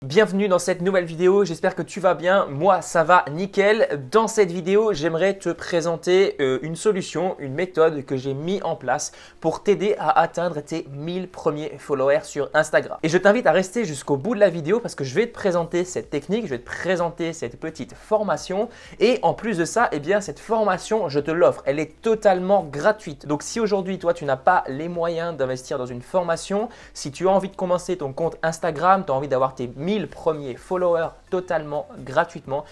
Bienvenue dans cette nouvelle vidéo, j'espère que tu vas bien, moi ça va nickel. Dans cette vidéo, j'aimerais te présenter une solution, une méthode que j'ai mis en place pour t'aider à atteindre tes 1000 premiers followers sur Instagram. Et je t'invite à rester jusqu'au bout de la vidéo parce que je vais te présenter cette technique, je vais te présenter cette petite formation et en plus de ça, cette formation, je te l'offre, elle est totalement gratuite. Donc si aujourd'hui, toi, tu n'as pas les moyens d'investir dans une formation, si tu as envie de commencer ton compte Instagram, tu as envie d'avoir tes 1000 premiers followers totalement gratuitement,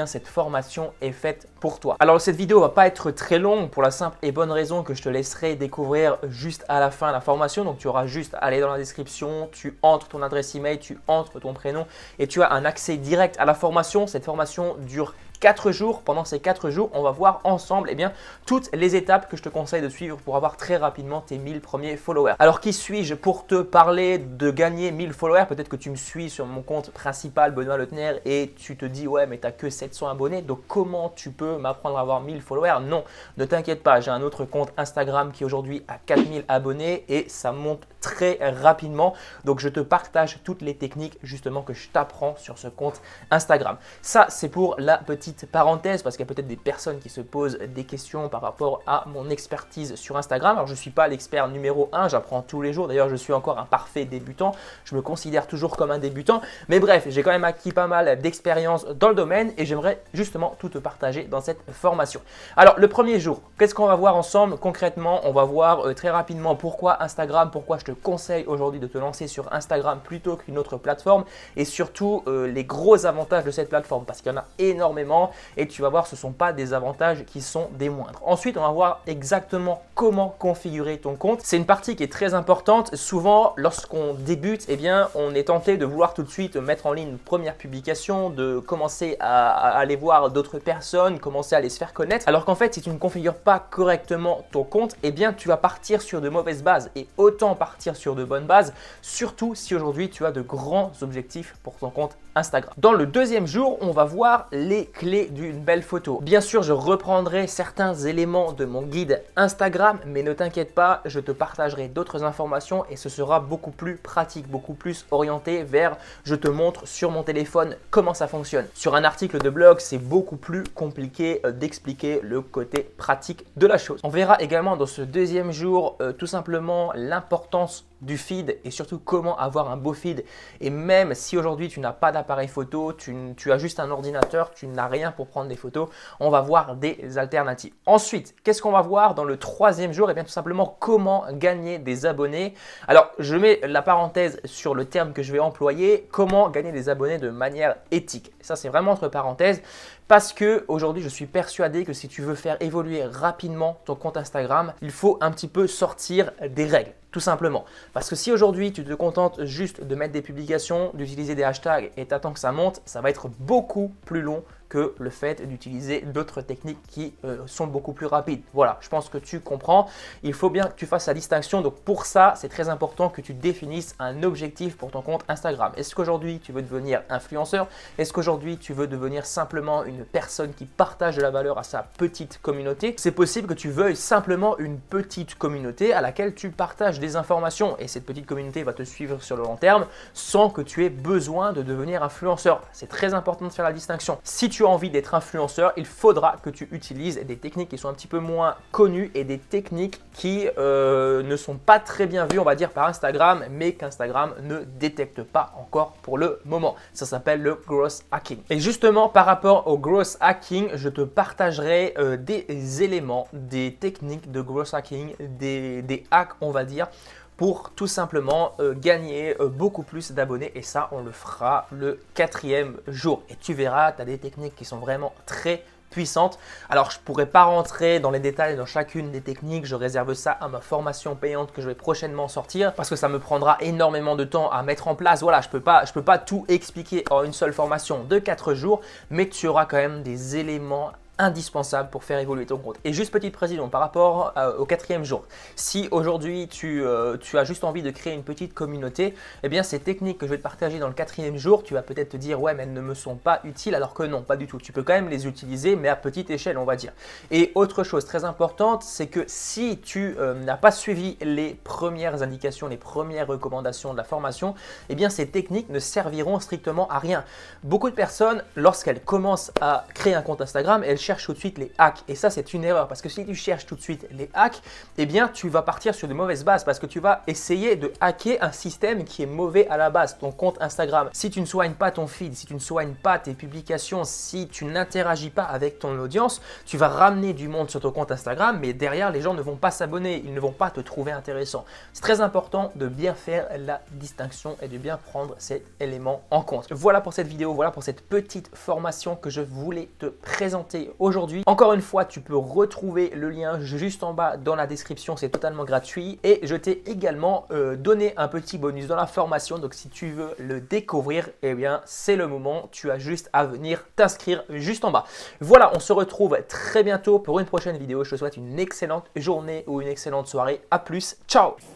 cette formation est faite pour toi. Alors cette vidéo va pas être très longue pour la simple et bonne raison que je te laisserai découvrir juste à la fin la formation. Donc tu auras juste à aller dans la description, tu entres ton adresse email, tu entres ton prénom et tu as un accès direct à la formation. Cette formation dure 4 jours. Pendant ces 4 jours, on va voir ensemble toutes les étapes que je te conseille de suivre pour avoir très rapidement tes 1000 premiers followers. Alors qui suis-je pour te parler de gagner 1000 followers? Peut-être que tu me suis sur mon compte principal Benoît Leutner et tu te dis ouais mais tu n'as que 700 abonnés, donc comment tu peux m'apprendre à avoir 1000 followers? Non, ne t'inquiète pas, j'ai un autre compte Instagram qui aujourd'hui a 4000 abonnés et ça monte très rapidement. Donc je te partage toutes les techniques justement que je t'apprends sur ce compte Instagram. Ça c'est pour la petite parenthèse parce qu'il y a peut-être des personnes qui se posent des questions par rapport à mon expertise sur Instagram. Alors je ne suis pas l'expert numéro 1, j'apprends tous les jours. D'ailleurs je suis encore un parfait débutant, je me considère toujours comme un débutant. Mais bref, j'ai quand même acquis pas mal d'expérience dans le domaine et j'aimerais justement tout te partager dans cette formation. Alors le premier jour, qu'est-ce qu'on va voir ensemble concrètement? On va voir très rapidement pourquoi Instagram, pourquoi je te conseille aujourd'hui de te lancer sur Instagram plutôt qu'une autre plateforme et surtout les gros avantages de cette plateforme parce qu'il y en a énormément et tu vas voir ce ne sont pas des avantages qui sont des moindres. Ensuite, on va voir exactement comment configurer ton compte. C'est une partie qui est très importante. Souvent, lorsqu'on débute, on est tenté de vouloir tout de suite mettre en ligne une première publication, de commencer à aller voir d'autres personnes, commencer à les se faire connaître. Alors qu'en fait, si tu ne configures pas correctement ton compte, tu vas partir sur de mauvaises bases et autant partir sur de bonnes bases, surtout si aujourd'hui tu as de grands objectifs pour ton compte Instagram. Dans le deuxième jour, on va voir les clés d'une belle photo. Bien sûr, je reprendrai certains éléments de mon guide Instagram, mais ne t'inquiète pas, je te partagerai d'autres informations et ce sera beaucoup plus pratique, beaucoup plus orienté vers je te montre sur mon téléphone comment ça fonctionne. Sur un article de blog, c'est beaucoup plus compliqué d'expliquer le côté pratique de la chose. On verra également dans ce deuxième jour tout simplement l'importance du feed et surtout comment avoir un beau feed. Et même si aujourd'hui tu n'as pas d'appareil photo, tu as juste un ordinateur, tu n'as rien pour prendre des photos, on va voir des alternatives. Ensuite, qu'est-ce qu'on va voir dans le troisième jour? Tout simplement comment gagner des abonnés. Alors, je mets la parenthèse sur le terme que je vais employer, comment gagner des abonnés de manière éthique. Ça, c'est vraiment entre parenthèses parce que aujourd'hui, je suis persuadé que si tu veux faire évoluer rapidement ton compte Instagram, il faut un petit peu sortir des règles. Tout simplement. Parce que si aujourd'hui tu te contentes juste de mettre des publications, d'utiliser des hashtags et t'attends que ça monte, ça va être beaucoup plus long que le fait d'utiliser d'autres techniques qui sont beaucoup plus rapides. Voilà, je pense que tu comprends. Il faut bien que tu fasses la distinction. Donc pour ça, c'est très important que tu définisses un objectif pour ton compte Instagram. Est-ce qu'aujourd'hui tu veux devenir influenceur? Est-ce qu'aujourd'hui tu veux devenir simplement une personne qui partage de la valeur à sa petite communauté? C'est possible que tu veuilles simplement une petite communauté à laquelle tu partages des informations et cette petite communauté va te suivre sur le long terme sans que tu aies besoin de devenir influenceur. C'est très important de faire la distinction. Si tu as envie d'être influenceur, il faudra que tu utilises des techniques qui sont un petit peu moins connues et des techniques qui ne sont pas très bien vues, on va dire, par Instagram, mais qu'Instagram ne détecte pas encore pour le moment. Ça s'appelle le growth hacking. Et justement, par rapport au growth hacking, je te partagerai des éléments, des techniques de growth hacking, des hacks, on va dire, pour tout simplement gagner beaucoup plus d'abonnés et ça on le fera le 4e jour et tu verras, tu as des techniques qui sont vraiment très puissantes. Alors je ne pourrais pas rentrer dans les détails dans chacune des techniques, je réserve ça à ma formation payante que je vais prochainement sortir parce que ça me prendra énormément de temps à mettre en place. Voilà, je peux pas tout expliquer en une seule formation de 4 jours, mais tu auras quand même des éléments indispensable pour faire évoluer ton compte. Et juste petite précision par rapport au 4e jour. Si aujourd'hui tu as juste envie de créer une petite communauté, eh bien ces techniques que je vais te partager dans le 4e jour, tu vas peut-être te dire ouais mais elles ne me sont pas utiles, alors que non, pas du tout. Tu peux quand même les utiliser mais à petite échelle on va dire. Et autre chose très importante, c'est que si tu n'as pas suivi les premières indications, les premières recommandations de la formation, eh bien ces techniques ne serviront strictement à rien. Beaucoup de personnes, lorsqu'elles commencent à créer un compte Instagram, elles cherche tout de suite les hacks. Et ça, c'est une erreur parce que si tu cherches tout de suite les hacks, eh bien, tu vas partir sur de mauvaises bases parce que tu vas essayer de hacker un système qui est mauvais à la base, ton compte Instagram. Si tu ne soignes pas ton feed, si tu ne soignes pas tes publications, si tu n'interagis pas avec ton audience, tu vas ramener du monde sur ton compte Instagram, mais derrière, les gens ne vont pas s'abonner, ils ne vont pas te trouver intéressant. C'est très important de bien faire la distinction et de bien prendre cet élément en compte. Voilà pour cette vidéo, voilà pour cette petite formation que je voulais te présenter aujourd'hui. Encore une fois, tu peux retrouver le lien juste en bas dans la description, c'est totalement gratuit et je t'ai également donné un petit bonus dans la formation, donc si tu veux le découvrir, eh bien c'est le moment, tu as juste à venir t'inscrire juste en bas. Voilà, on se retrouve très bientôt pour une prochaine vidéo. Je te souhaite une excellente journée ou une excellente soirée. À plus, ciao!